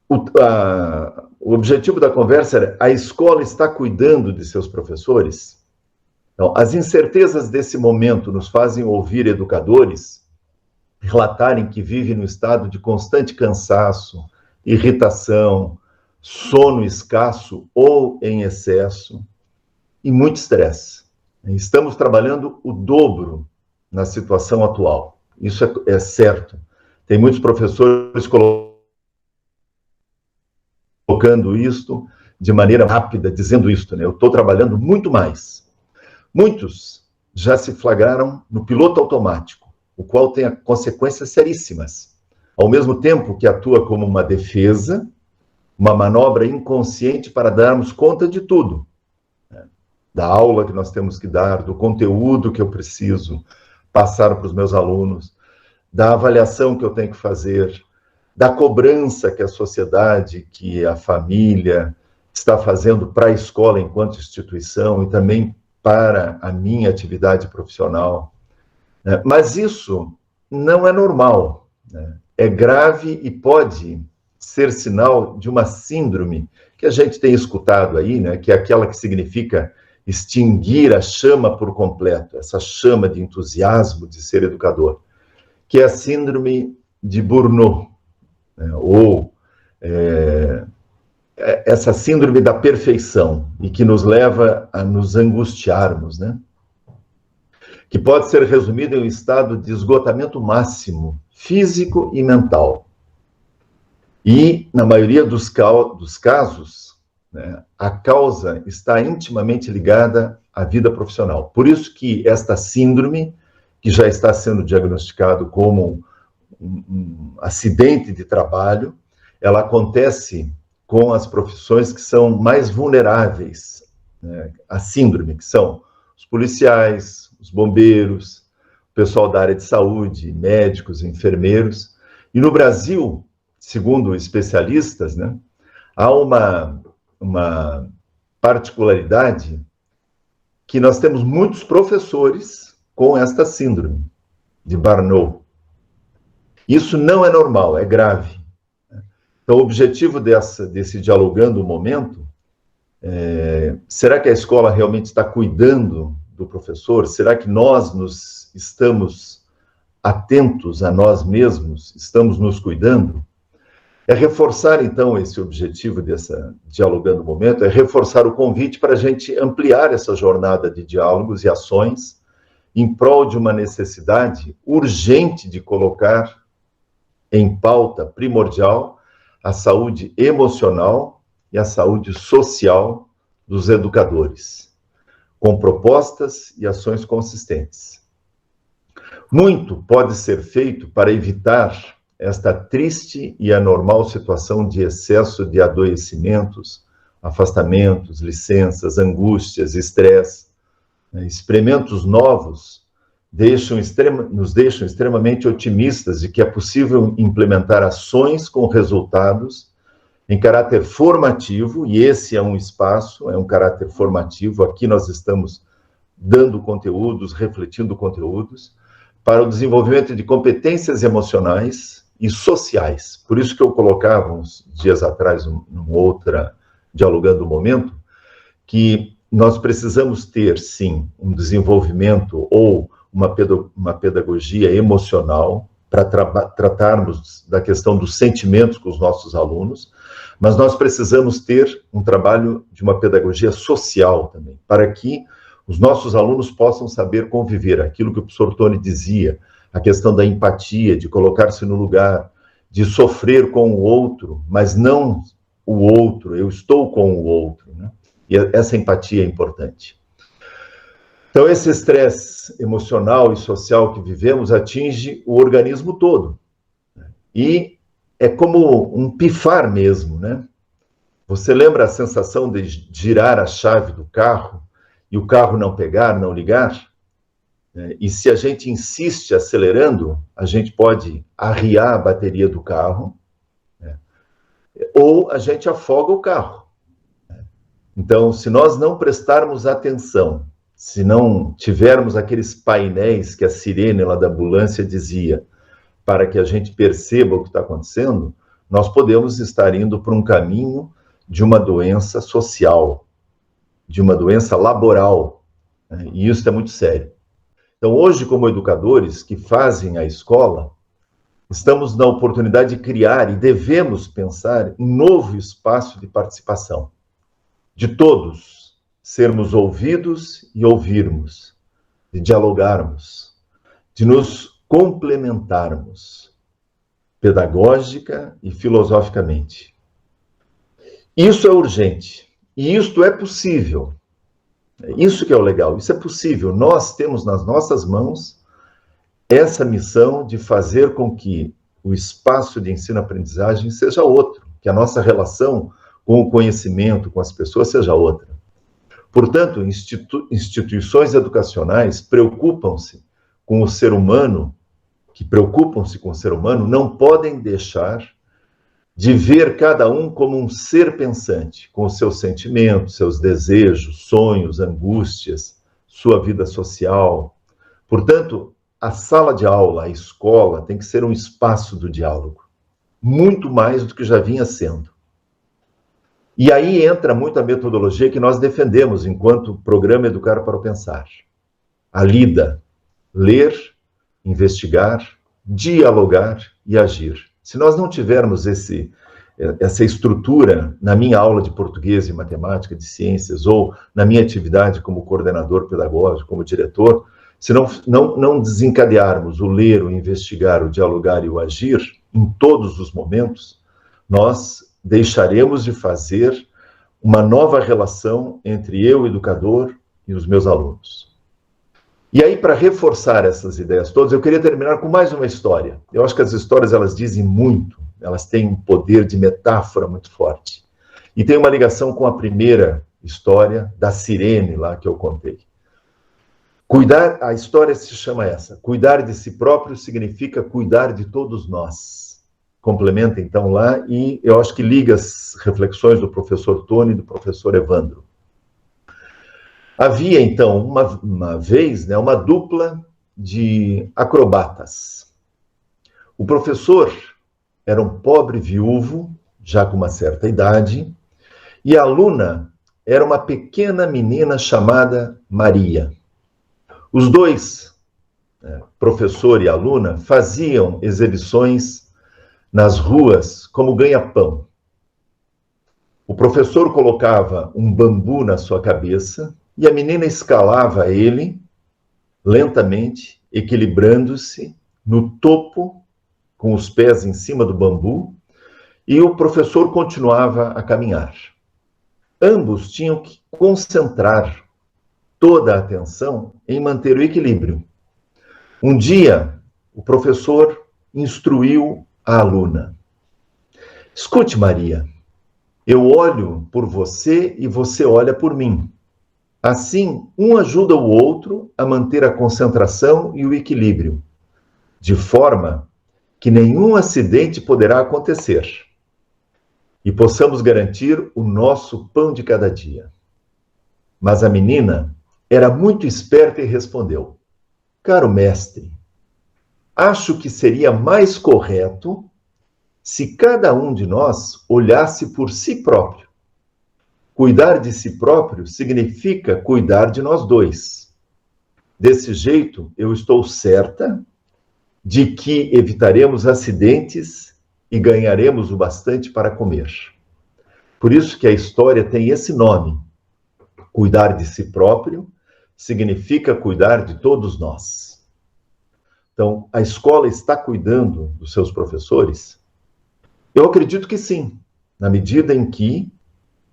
O objetivo da conversa era: a escola está cuidando de seus professores? Então, as incertezas desse momento nos fazem ouvir educadores relatarem que vivem no estado de constante cansaço, irritação, sono escasso ou em excesso e muito estresse. Estamos trabalhando o dobro na situação atual. Isso é certo. Tem muitos professores colocando isto de maneira rápida, dizendo isto, né? Eu estou trabalhando muito mais. Muitos já se flagraram no piloto automático, o qual tem consequências seríssimas. Ao mesmo tempo que atua como uma defesa, uma manobra inconsciente para darmos conta de tudo. Né? Da aula que nós temos que dar, do conteúdo que eu preciso passar para os meus alunos, da avaliação que eu tenho que fazer, da cobrança que a sociedade, que a família está fazendo para a escola enquanto instituição e também para a minha atividade profissional. Mas isso não é normal, né? É grave e pode ser sinal de uma síndrome que a gente tem escutado aí, né? Que é aquela que significa extinguir a chama por completo, essa chama de entusiasmo de ser educador, que é a síndrome de Burnout, né? Ou essa síndrome da perfeição, e que nos leva a nos angustiarmos, né? Que pode ser resumido em um estado de esgotamento máximo, físico e mental. E, na maioria dos casos, né, a causa está intimamente ligada a vida profissional. Por isso que esta síndrome, que já está sendo diagnosticado como um acidente de trabalho, ela acontece com as profissões que são mais vulneráveis, né, à síndrome, que são os policiais, os bombeiros, o pessoal da área de saúde, médicos, enfermeiros. E no Brasil, segundo especialistas, né, há uma particularidade que nós temos muitos professores com esta síndrome de Barnot. Isso não é normal, é grave. Então, o objetivo desse Dialogando o Momento será que a escola realmente está cuidando do professor? Será que nós estamos atentos a nós mesmos? Estamos nos cuidando? É reforçar, então, esse objetivo dessa Dialogando o Momento, é reforçar o convite para a gente ampliar essa jornada de diálogos e ações em prol de uma necessidade urgente de colocar em pauta primordial a saúde emocional e a saúde social dos educadores, com propostas e ações consistentes. Muito pode ser feito para evitar esta triste e anormal situação de excesso de adoecimentos, afastamentos, licenças, angústias, estresse. Experimentos novos nos deixam extremamente otimistas de que é possível implementar ações com resultados em caráter formativo, e esse é um espaço, é um caráter formativo. Aqui nós estamos dando conteúdos, refletindo conteúdos, para o desenvolvimento de competências emocionais e sociais. Por isso que eu colocava uns dias atrás, numa outra Dialogando o Momento, que nós precisamos ter, sim, um desenvolvimento ou uma pedagogia emocional para tratarmos da questão dos sentimentos com os nossos alunos, mas nós precisamos ter um trabalho de uma pedagogia social também, para que os nossos alunos possam saber conviver, aquilo que o professor Tony dizia, a questão da empatia, de colocar-se no lugar, de sofrer com o outro, mas não o outro, eu estou com o outro, né? E essa empatia é importante. Então, esse estresse emocional e social que vivemos atinge o organismo todo. E é como um pifar mesmo, né? Você lembra a sensação de girar a chave do carro e o carro não pegar, não ligar? E se a gente insiste acelerando, a gente pode arriar a bateria do carro, ou a gente afoga o carro. Então, se nós não prestarmos atenção, se não tivermos aqueles painéis que a sirene lá da ambulância dizia, para que a gente perceba o que está acontecendo, nós podemos estar indo para um caminho de uma doença social, de uma doença laboral, né? E isso é muito sério. Então, hoje, como educadores que fazem a escola, estamos na oportunidade de criar e devemos pensar em um novo espaço de participação, de todos sermos ouvidos e ouvirmos, de dialogarmos, de nos complementarmos, pedagógica e filosoficamente. Isso é urgente, e isto é possível. Isso que é o legal, isso é possível. Nós temos nas nossas mãos essa missão de fazer com que o espaço de ensino-aprendizagem seja outro, que a nossa relação com o conhecimento, com as pessoas, seja outra. Portanto, instituições educacionais preocupam-se com o ser humano, não podem deixar de ver cada um como um ser pensante, com os seus sentimentos, seus desejos, sonhos, angústias, sua vida social. Portanto, a sala de aula, a escola, tem que ser um espaço do diálogo, muito mais do que já vinha sendo. E aí entra muito a metodologia que nós defendemos enquanto programa Educar para o Pensar. A LIDA, ler, investigar, dialogar e agir. Se nós não tivermos essa estrutura na minha aula de português e matemática, de ciências, ou na minha atividade como coordenador pedagógico, como diretor, se não desencadearmos o ler, o investigar, o dialogar e o agir em todos os momentos, nós deixaremos de fazer uma nova relação entre eu, educador, e os meus alunos. E aí, para reforçar essas ideias todas, eu queria terminar com mais uma história. Eu acho que as histórias, elas dizem muito, elas têm um poder de metáfora muito forte. E tem uma ligação com a primeira história da sirene lá que eu contei. Cuidar, a história se chama essa, cuidar de si próprio significa cuidar de todos nós. Complementa então lá, e eu acho que liga as reflexões do professor Tony e do professor Evandro. Havia, então, uma vez, né, uma dupla de acrobatas. O professor era um pobre viúvo, já com uma certa idade, e a aluna era uma pequena menina chamada Maria. Os dois, professor e aluna, faziam exibições nas ruas como ganha-pão. O professor colocava um bambu na sua cabeça e a menina escalava ele, lentamente, equilibrando-se no topo, com os pés em cima do bambu, e o professor continuava a caminhar. Ambos tinham que concentrar toda a atenção em manter o equilíbrio. Um dia, o professor instruiu a aluna. Escute, Maria, eu olho por você e você olha por mim. Assim, um ajuda o outro a manter a concentração e o equilíbrio, de forma que nenhum acidente poderá acontecer e possamos garantir o nosso pão de cada dia. Mas a menina era muito esperta e respondeu: caro mestre, acho que seria mais correto se cada um de nós olhasse por si próprio. Cuidar de si próprio significa cuidar de nós dois. Desse jeito, eu estou certa de que evitaremos acidentes e ganharemos o bastante para comer. Por isso que a história tem esse nome. Cuidar de si próprio significa cuidar de todos nós. Então, a escola está cuidando dos seus professores? Eu acredito que sim, na medida em que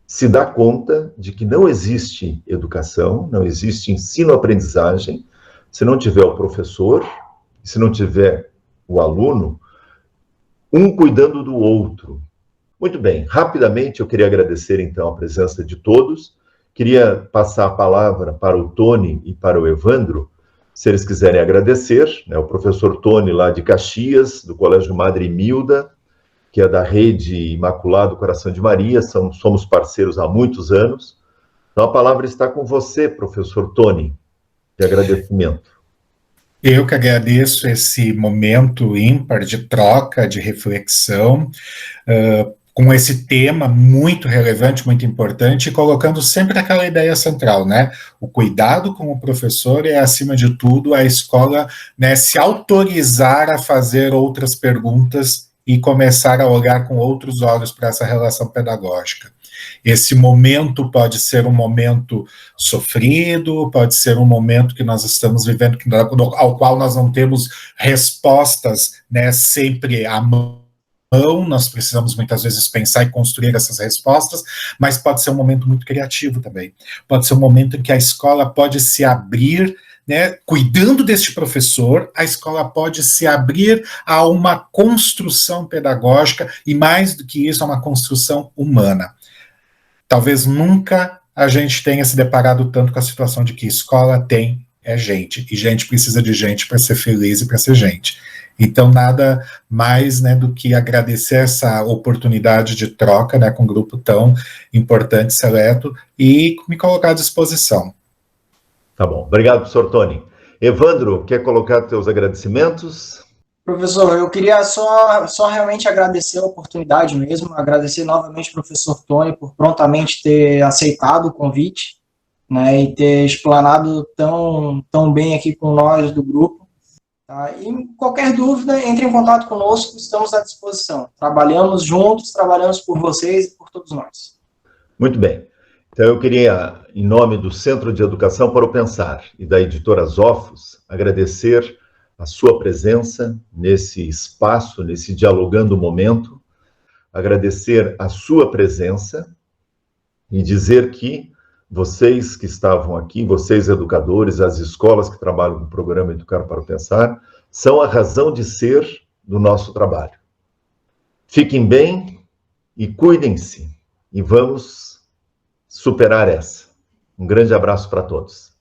se dá conta de que não existe educação, não existe ensino-aprendizagem, se não tiver o professor, se não tiver o aluno, um cuidando do outro. Muito bem, rapidamente eu queria agradecer então a presença de todos, queria passar a palavra para o Tony e para o Evandro, se eles quiserem agradecer, né, o professor Tony lá de Caxias, do Colégio Madre Milda, que é da Rede Imaculado Coração de Maria, somos parceiros há muitos anos. Então, a palavra está com você, professor Tony, de agradecimento. Eu que agradeço esse momento ímpar de troca, de reflexão, com esse tema muito relevante, muito importante, e colocando sempre aquela ideia central, né? O cuidado com o professor é, acima de tudo, a escola, né, se autorizar a fazer outras perguntas e começar a olhar com outros olhos para essa relação pedagógica. Esse momento pode ser um momento sofrido, pode ser um momento que nós estamos vivendo, ao qual nós não temos respostas, né, sempre à mão, nós precisamos muitas vezes pensar e construir essas respostas, mas pode ser um momento muito criativo também. Pode ser um momento em que a escola pode se abrir, né, cuidando deste professor, a escola pode se abrir a uma construção pedagógica e, mais do que isso, a uma construção humana. Talvez nunca a gente tenha se deparado tanto com a situação de que escola tem gente, e gente precisa de gente para ser feliz e para ser gente. Então, nada mais, né, do que agradecer essa oportunidade de troca, né, com um grupo tão importante, seleto, e me colocar à disposição. Tá bom. Obrigado, professor Tony. Evandro, quer colocar seus agradecimentos? Professor, eu queria só realmente agradecer a oportunidade mesmo, agradecer novamente ao professor Tony por prontamente ter aceitado o convite, né, e ter explanado tão bem aqui com nós do grupo. Tá? E qualquer dúvida, entre em contato conosco, estamos à disposição. Trabalhamos juntos, trabalhamos por vocês e por todos nós. Muito bem. Então, eu queria, em nome do Centro de Educação para o Pensar e da editora Zofos, agradecer a sua presença nesse espaço, nesse Dialogando Momento, agradecer a sua presença e dizer que Vocês que estavam aqui, vocês educadores, as escolas que trabalham com o programa Educar para o Pensar, são a razão de ser do nosso trabalho. Fiquem bem e cuidem-se, e vamos superar essa. Um grande abraço para todos.